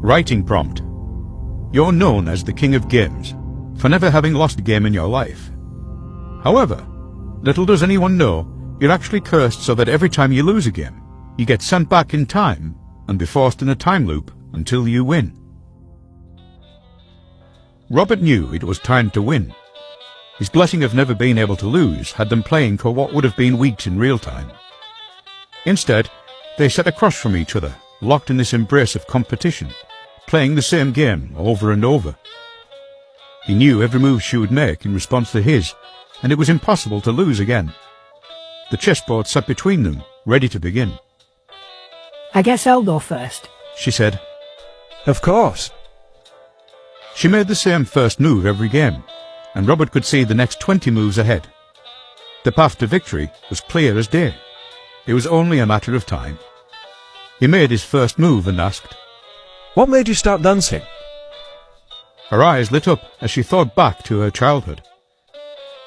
Writing prompt. You're known as the king of games, for never having lost a game in your life. However, little does anyone know, you're actually cursed so that every time you lose a game, you get sent back in time and be forced in a time loop until you win. Robert knew it was time to win. His blessing of never being able to lose had them playing for what would have been weeks in real time. Instead, they sat across from each other, locked in this embrace of competition, playing the same game over and over. He knew every move she would make in response to his, and it was impossible to lose again. The chessboard sat between them, ready to begin. I guess I'll go first, she said. Of course. She made the same first move every game, and Robert could see the next 20 moves ahead. The path to victory was clear as day. It was only a matter of time. He made his first move and asked, What made you start dancing? Her eyes lit up as she thought back to her childhood.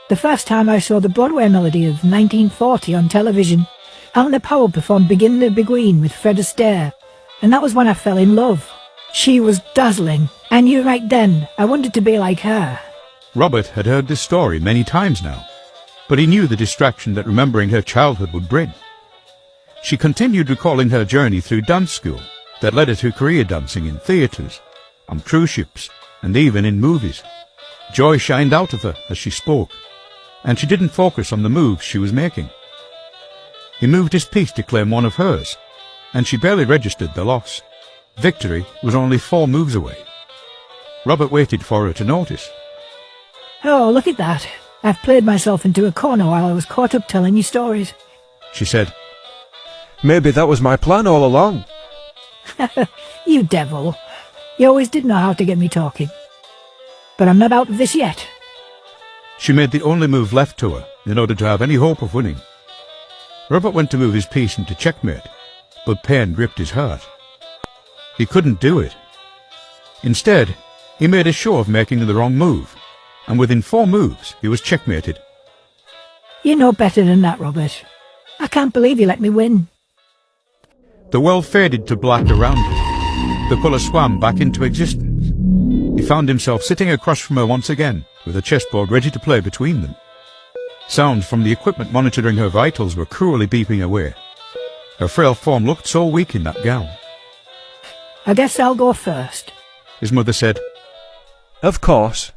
The first time I saw the Broadway melody of 1940 on television, Eleanor Powell performed Begin the Beguine with Fred Astaire, and that was when I fell in love. She was dazzling. I knew right then I wanted to be like her. Robert had heard this story many times now, but he knew the distraction that remembering her childhood would bring. She continued recalling her journey through dance school that led her to career dancing in theatres, on cruise ships, and even in movies. Joy shined out of her as she spoke, and she didn't focus on the moves she was making. He moved his piece to claim one of hers, and she barely registered the loss. Victory was only 4 moves away. Robert waited for her to notice. Oh, look at that. I've played myself into a corner while I was caught up telling you stories, she said. Maybe that was my plan all along. You devil. You always did know how to get me talking. But I'm not out of this yet. She made the only move left to her in order to have any hope of winning. Robert went to move his piece into checkmate, but pain gripped his heart. He couldn't do it. Instead, he made a show of making the wrong move, and within 4 moves he was checkmated. You know better than that, Robert. I can't believe you let me win. The world faded to black around him. The colour swam back into existence. He found himself sitting across from her once again, with a chessboard ready to play between them. Sounds from the equipment monitoring her vitals were cruelly beeping away. Her frail form looked so weak in that gown. I guess I'll go first, his mother said. Of course.